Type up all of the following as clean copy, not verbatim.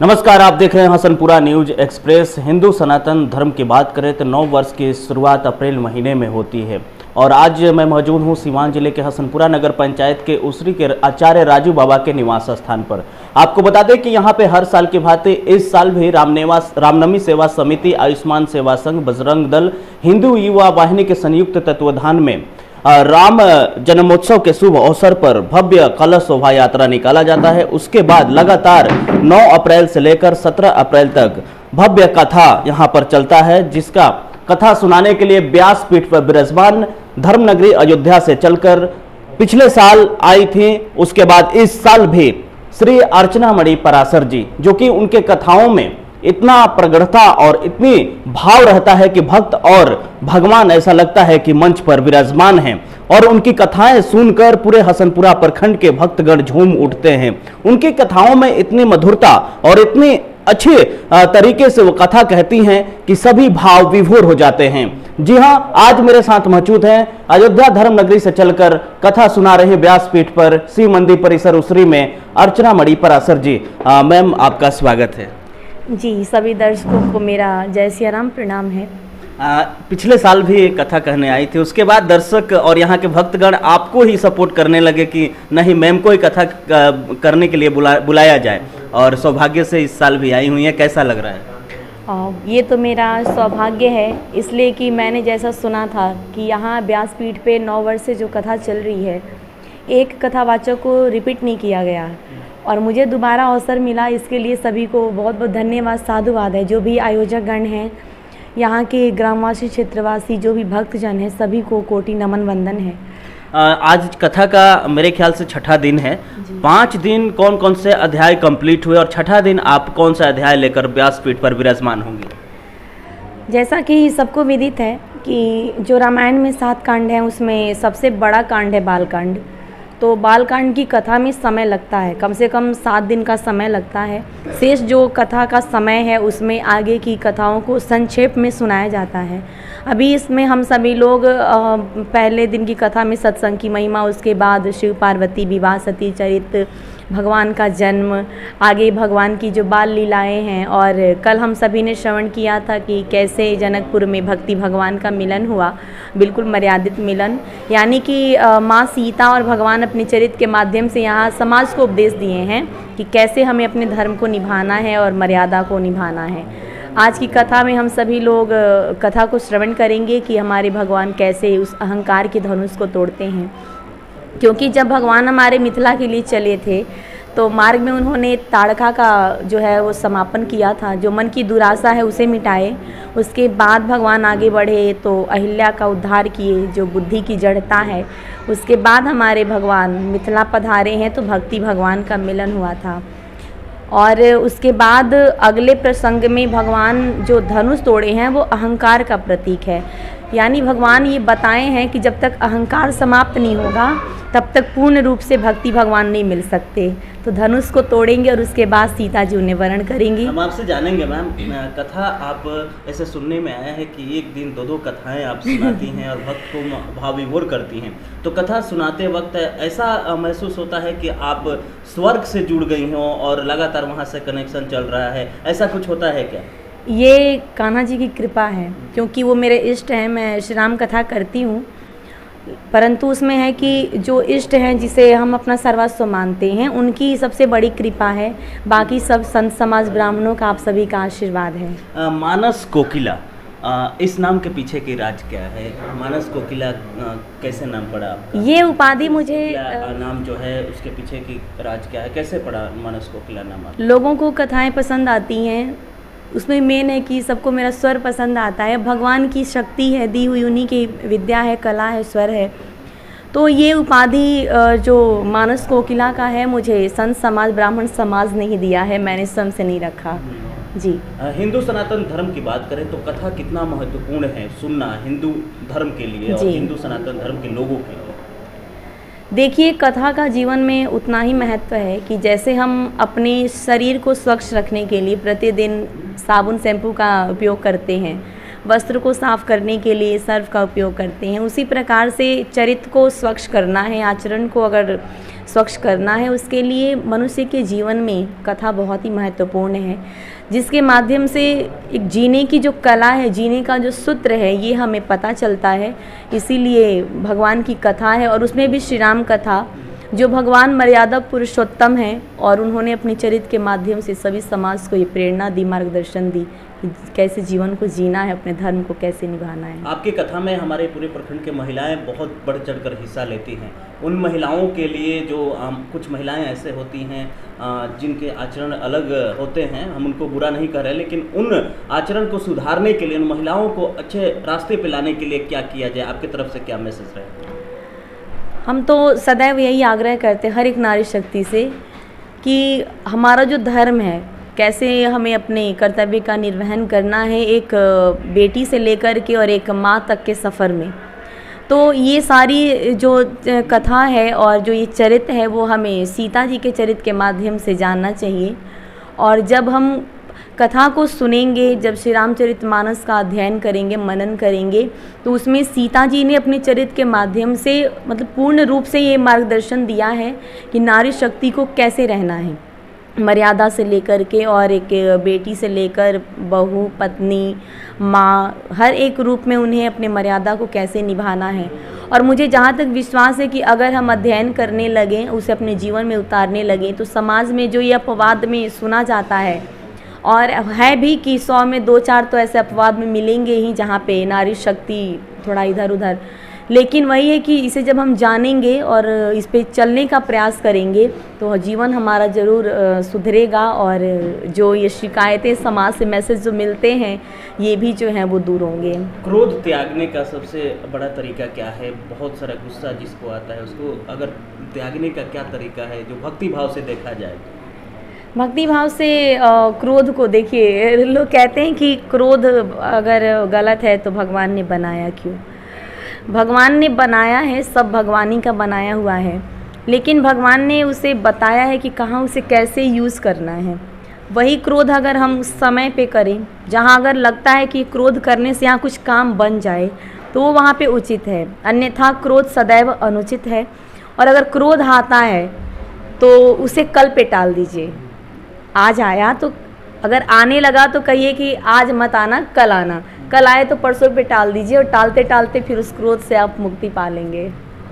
नमस्कार, आप देख रहे हैं हसनपुरा न्यूज एक्सप्रेस। हिंदू सनातन धर्म की बात करें तो 9 वर्ष की शुरुआत अप्रैल महीने में होती है और आज मैं मौजूद हूं सीवान जिले के हसनपुरा नगर पंचायत के उसरी के आचार्य राजू बाबा के निवास स्थान पर। आपको बता दें कि यहां पे हर साल की भांति इस साल भी रामनवमी सेवा समिति, आयुष्मान सेवा संघ, बजरंग दल, हिंदू युवा वाहिनी के संयुक्त तत्वाधान में राम जन्मोत्सव के शुभ अवसर पर भव्य कलश शोभा यात्रा निकाला जाता है। उसके बाद लगातार 9 अप्रैल से लेकर 17 अप्रैल तक भव्य कथा यहां पर चलता है, जिसका कथा सुनाने के लिए व्यासपीठ पर विराजमान धर्मनगरी अयोध्या से चलकर पिछले साल आई थी। उसके बाद इस साल भी श्री अर्चना मणि पराशर जी, जो कि उनके कथाओं में इतना प्रगढ़ता और इतनी भाव रहता है कि भक्त और भगवान ऐसा लगता है कि मंच पर विराजमान हैं और उनकी कथाएं सुनकर पूरे हसनपुरा प्रखंड के भक्तगण झूम उठते हैं। उनकी कथाओं में इतनी मधुरता और इतनी अच्छे तरीके से वो कथा कहती हैं कि सभी भाव विभोर हो जाते हैं। जी हां, आज मेरे साथ मौजूद हैं अयोध्या धर्म नगरी से चलकर कथा सुना रहे व्यासपीठ पर शिव मंदिर परिसर उसरी में अर्चना मणि पराशर जी। मैम, आपका स्वागत है। जी, सभी दर्शकों को मेरा जय सिया राम प्रणाम है। पिछले साल भी कथा कहने आई थी, उसके बाद दर्शक और यहाँ के भक्तगण आपको ही सपोर्ट करने लगे कि नहीं, मैम को ही कथा करने के लिए बुलाया जाए और सौभाग्य से इस साल भी आई हुई है। कैसा लग रहा है? ये तो मेरा सौभाग्य है, इसलिए कि मैंने जैसा सुना था कि यहाँ व्यासपीठ पे 9 वर्ष से जो कथा चल रही है, एक कथावाचक को रिपीट नहीं किया गया और मुझे दोबारा अवसर मिला। इसके लिए सभी को बहुत बहुत धन्यवाद, साधुवाद है। जो भी आयोजक गण हैं, यहाँ के ग्रामवासी, क्षेत्रवासी, जो भी भक्तजन हैं, सभी को कोटि नमन वंदन है। आज कथा का मेरे ख्याल से 6ठा दिन है। 5 दिन कौन कौन से अध्याय कंप्लीट हुए और 6ठा दिन आप कौन सा अध्याय लेकर व्यासपीठ पर विराजमान होंगे? जैसा कि सबको विदित है कि जो रामायण में 7 कांड हैं, उसमें सबसे बड़ा कांड है बालकांड। तो बालकांड की कथा में समय लगता है, कम से कम 7 दिन का समय लगता है। शेष जो कथा का समय है उसमें आगे की कथाओं को संक्षेप में सुनाया जाता है। अभी इसमें हम सभी लोग पहले दिन की कथा में सत्संग की महिमा, उसके बाद शिव पार्वती विवाह, सती चरित्र, भगवान का जन्म, आगे भगवान की जो बाल लीलाएं हैं, और कल हम सभी ने श्रवण किया था कि कैसे जनकपुर में भक्ति भगवान का मिलन हुआ, बिल्कुल मर्यादित मिलन, यानी कि माँ सीता और भगवान अपने चरित्र के माध्यम से यहाँ समाज को उपदेश दिए हैं कि कैसे हमें अपने धर्म को निभाना है और मर्यादा को निभाना है। आज की कथा में हम सभी लोग कथा को श्रवण करेंगे कि हमारे भगवान कैसे उस अहंकार के धनुष को तोड़ते हैं। क्योंकि जब भगवान हमारे मिथिला के लिए चले थे तो मार्ग में उन्होंने ताड़का का जो है वो समापन किया था, जो मन की दुराशा है उसे मिटाए। उसके बाद भगवान आगे बढ़े तो अहिल्या का उद्धार किए, जो बुद्धि की जड़ता है। उसके बाद हमारे भगवान मिथिला पधारे हैं तो भक्ति भगवान का मिलन हुआ था। और उसके बाद अगले प्रसंग में भगवान जो धनुष तोड़े हैं वो अहंकार का प्रतीक है, यानी भगवान ये बताए हैं कि जब तक अहंकार समाप्त नहीं होगा तब तक पूर्ण रूप से भक्ति भगवान नहीं मिल सकते। तो धनुष को तोड़ेंगे और उसके बाद सीता जी उन्हें वरण करेंगी। हम आपसे जानेंगे मैम, कथा आप ऐसे सुनने में आया है कि एक दिन 2-2 कथाएं आप सुनाती हैं और भक्त को भाव विभोर करती हैं। तो कथा सुनाते वक्त ऐसा महसूस होता है कि आप स्वर्ग से जुड़ गई हों और लगातार वहाँ से कनेक्शन चल रहा है, ऐसा कुछ होता है क्या? ये कान्हा जी की कृपा है, क्योंकि वो मेरे इष्ट हैं। मैं श्री राम कथा करती हूँ, परंतु उसमें है कि जो इष्ट हैं, जिसे हम अपना सर्वस्व मानते हैं, उनकी सबसे बड़ी कृपा है। बाकी सब संत समाज, ब्राह्मणों का, आप सभी का आशीर्वाद है। मानस कोकिला, इस नाम के पीछे की राज क्या है? मानस कोकिला कैसे नाम पड़ा आपका? ये उपाधि मुझे नाम जो है उसके पीछे की राज क्या है, कैसे पड़ा मानस कोकिला नाम आपका? लोगों को कथाएं पसंद आती हैं, उसमें मेन है कि सबको मेरा स्वर पसंद आता है। भगवान की शक्ति है दी हुई, उन्हीं की विद्या है, कला है, स्वर है। तो ये उपाधि जो मानस कोकिला का है, मुझे संत समाज, ब्राह्मण समाज ने ही दिया है, मैंने स्वयं से नहीं रखा। जी, हिंदू सनातन धर्म की बात करें तो कथा कितना महत्वपूर्ण है सुनना हिंदू धर्म के लिए और हिंदू सनातन धर्म के लोगों के लिए? देखिए, कथा का जीवन में उतना ही महत्व है कि जैसे हम अपने शरीर को स्वच्छ रखने के लिए प्रतिदिन साबुन शैम्पू का उपयोग करते हैं, वस्त्र को साफ करने के लिए सर्फ का उपयोग करते हैं, उसी प्रकार से चरित्र को स्वच्छ करना है, आचरण को अगर स्वच्छ करना है, उसके लिए मनुष्य के जीवन में कथा बहुत ही महत्वपूर्ण है, जिसके माध्यम से एक जीने की जो कला है, जीने का जो सूत्र है, ये हमें पता चलता है। इसीलिए भगवान की कथा है, और उसमें भी श्री राम कथा, जो भगवान मर्यादा पुरुषोत्तम हैं और उन्होंने अपने चरित्र के माध्यम से सभी समाज को ये प्रेरणा दी, मार्गदर्शन दी कि कैसे जीवन को जीना है, अपने धर्म को कैसे निभाना है। आपकी कथा में हमारे पूरे प्रखंड के महिलाएं बहुत बढ़ चढ़कर हिस्सा लेती हैं। उन महिलाओं के लिए जो कुछ महिलाएं ऐसे होती हैं जिनके आचरण अलग होते हैं, हम उनको बुरा नहीं कर रहे, लेकिन उन आचरण को सुधारने के लिए, उन महिलाओं को अच्छे रास्ते पे लाने के लिए क्या किया जाए, आपकी तरफ से क्या मैसेज रहे? हम तो सदैव यही आग्रह करते हैं हर एक नारी शक्ति से कि हमारा जो धर्म है, कैसे हमें अपने कर्तव्य का निर्वहन करना है, एक बेटी से लेकर के और एक माँ तक के सफ़र में। तो ये सारी जो कथा है और जो ये चरित्र है, वो हमें सीता जी के चरित्र के माध्यम से जानना चाहिए। और जब हम कथा को सुनेंगे, जब श्री रामचरितमानस का अध्ययन करेंगे, मनन करेंगे, तो उसमें सीता जी ने अपने चरित्र के माध्यम से मतलब पूर्ण रूप से ये मार्गदर्शन दिया है कि नारी शक्ति को कैसे रहना है, मर्यादा से लेकर के और एक बेटी से लेकर बहू, पत्नी, माँ, हर एक रूप में उन्हें अपने मर्यादा को कैसे निभाना है। और मुझे जहाँ तक विश्वास है कि अगर हम अध्ययन करने लगें, उसे अपने जीवन में उतारने लगें, तो समाज में जो ये अपवाद में सुना जाता है, और है भी कि 100 में 2-4 तो ऐसे अपवाद में मिलेंगे ही जहाँ पे नारी शक्ति थोड़ा इधर उधर, लेकिन वही है कि इसे जब हम जानेंगे और इस पे चलने का प्रयास करेंगे तो जीवन हमारा ज़रूर सुधरेगा, और जो ये शिकायतें समाज से मैसेज जो मिलते हैं, ये भी जो हैं वो दूर होंगे। क्रोध त्यागने का सबसे बड़ा तरीका क्या है? बहुत सारा गुस्सा जिसको आता है, उसको अगर त्यागने का क्या तरीका है जो भक्ति भाव से देखा जाए? भक्ति भाव से क्रोध को देखिए, लोग कहते हैं कि क्रोध अगर गलत है तो भगवान ने बनाया क्यों? भगवान ने बनाया है, सब भगवानी का बनाया हुआ है, लेकिन भगवान ने उसे बताया है कि कहाँ उसे कैसे यूज़ करना है। वही क्रोध अगर हम समय पे करें, जहाँ अगर लगता है कि क्रोध करने से यहाँ कुछ काम बन जाए, तो वो वहाँ पे उचित है, अन्यथा क्रोध सदैव अनुचित है। और अगर क्रोध आता है तो उसे कल पे टाल दीजिए। आज आया तो अगर आने लगा तो कहिए कि आज मत आना, कल आना, कल आए तो परसों पे टाल दीजिए, और टालते टालते फिर उस क्रोध से आप मुक्ति पा लेंगे।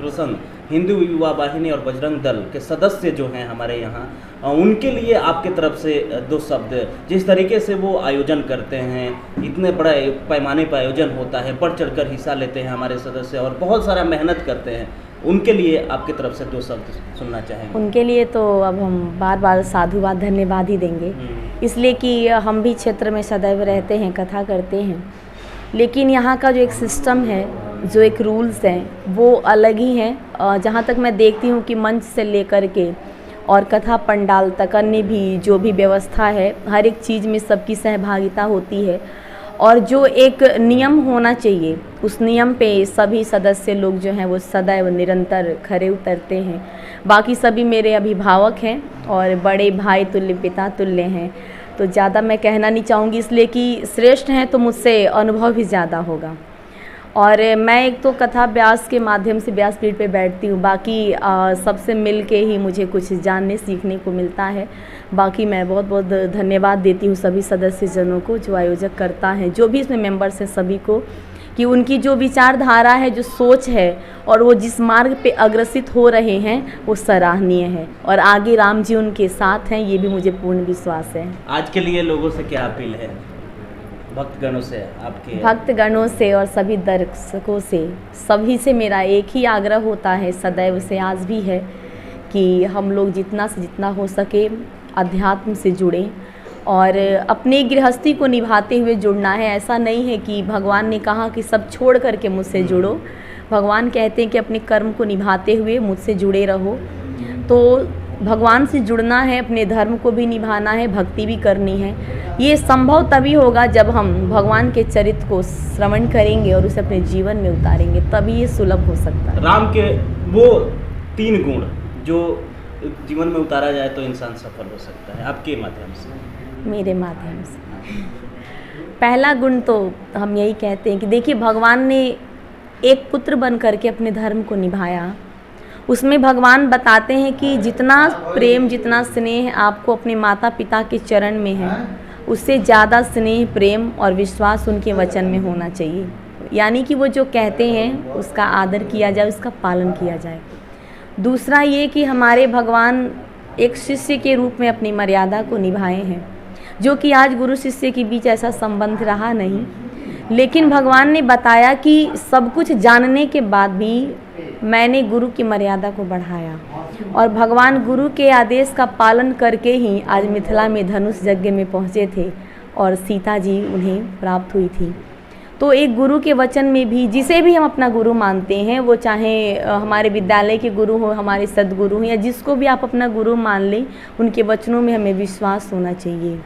रोशन, हिंदू युवा वाहिनी और बजरंग दल के सदस्य जो हैं हमारे यहाँ, उनके लिए आपके तरफ से 2 शब्द, जिस तरीके से वो आयोजन करते हैं, इतने बड़े पैमाने पर आयोजन होता है, बढ़ चढ़कर हिस्सा लेते हैं हमारे सदस्य और बहुत सारा मेहनत करते हैं, उनके लिए आपकी तरफ से 2 शब्द सुनना चाहेंगे? उनके लिए तो अब हम बार बार साधुवाद, धन्यवाद ही देंगे, इसलिए कि हम भी क्षेत्र में सदैव रहते हैं, कथा करते हैं, लेकिन यहाँ का जो एक सिस्टम है, जो एक रूल्स हैं, वो अलग ही हैं। जहाँ तक मैं देखती हूँ कि मंच से लेकर के और कथा पंडाल तक अन्य भी जो भी व्यवस्था है, हर एक चीज़ में सबकी सहभागिता होती है, और जो एक नियम होना चाहिए, उस नियम पे सभी सदस्य लोग जो हैं वो सदैव निरंतर खरे उतरते हैं। बाकी सभी मेरे अभिभावक हैं और बड़े भाई तुल्य, पिता तुल्य हैं, तो ज़्यादा मैं कहना नहीं चाहूँगी, इसलिए कि श्रेष्ठ हैं तो मुझसे अनुभव भी ज़्यादा होगा। और मैं एक तो कथा व्यास के माध्यम से व्यासपीठ पे बैठती हूँ, बाकी सबसे मिल के ही मुझे कुछ जानने सीखने को मिलता है। बाकी मैं बहुत बहुत धन्यवाद देती हूँ सभी सदस्यजनों को, जो आयोजक करता है, जो भी इसमें मेंबर्स हैं सभी को, कि उनकी जो विचारधारा है, जो सोच है, और वो जिस मार्ग पे अग्रसित हो रहे हैं, वो सराहनीय है, और आगे राम जी उनके साथ हैं, ये भी मुझे पूर्ण विश्वास है। आज के लिए लोगों से क्या अपील है? भक्तगणों से, आपके भक्तगणों से और सभी दर्शकों से, सभी से मेरा एक ही आग्रह होता है, सदैव से आज भी है, कि हम लोग जितना से जितना हो सके अध्यात्म से जुड़ें और अपनी गृहस्थी को निभाते हुए जुड़ना है। ऐसा नहीं है कि भगवान ने कहा कि सब छोड़ करके मुझसे जुड़ो, भगवान कहते हैं कि अपने कर्म को निभाते हुए मुझसे जुड़े रहो। तो भगवान से जुड़ना है, अपने धर्म को भी निभाना है, भक्ति भी करनी है। ये संभव तभी होगा जब हम भगवान के चरित्र को श्रवण करेंगे और उसे अपने जीवन में उतारेंगे, तभी ये सुलभ हो सकता है। राम के वो 3 गुण जो जीवन में उतारा जाए तो इंसान सफल हो सकता है, आपके माध्यम से? मेरे माध्यम से पहला गुण तो हम यही कहते हैं कि देखिए, भगवान ने एक पुत्र बन करके अपने धर्म को निभाया, उसमें भगवान बताते हैं कि जितना प्रेम जितना स्नेह आपको अपने माता पिता के चरण में है, उससे ज़्यादा स्नेह प्रेम और विश्वास उनके वचन में होना चाहिए। यानी कि वो जो कहते हैं उसका आदर किया जाए, उसका पालन किया जाए। दूसरा ये कि हमारे भगवान एक शिष्य के रूप में अपनी मर्यादा को निभाए हैं, जो कि आज गुरु शिष्य के बीच ऐसा संबंध रहा नहीं, लेकिन भगवान ने बताया कि सब कुछ जानने के बाद भी मैंने गुरु की मर्यादा को बढ़ाया, और भगवान गुरु के आदेश का पालन करके ही आज मिथिला में धनुष यज्ञ में पहुँचे थे और सीता जी उन्हें प्राप्त हुई थी। तो एक गुरु के वचन में भी, जिसे भी हम अपना गुरु मानते हैं, वो चाहे हमारे विद्यालय के गुरु हो, हमारे सदगुरु हो, या जिसको भी आप अपना गुरु मान लें, उनके वचनों में हमें विश्वास होना चाहिए।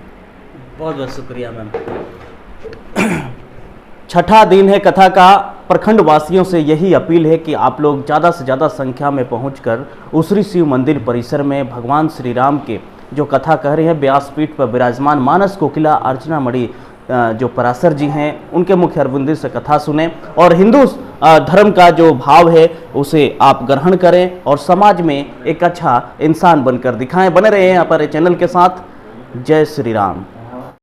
बहुत बहुत शुक्रिया मैम। छठा दिन है कथा का। प्रखंड वासियों से यही अपील है कि आप लोग ज़्यादा से ज़्यादा संख्या में पहुंचकर उसरी शिव मंदिर परिसर में भगवान श्री राम के जो कथा कह रहे हैं, व्यासपीठ पर विराजमान मानस कोकिला अर्चना मणि जो पराशर जी हैं, उनके मुख्य अरविंद से कथा सुने और हिंदू धर्म का जो भाव है उसे आप ग्रहण करें और समाज में एक अच्छा इंसान बनकर दिखाएं। बने रहे हैं हमारे चैनल के साथ। जय श्री राम।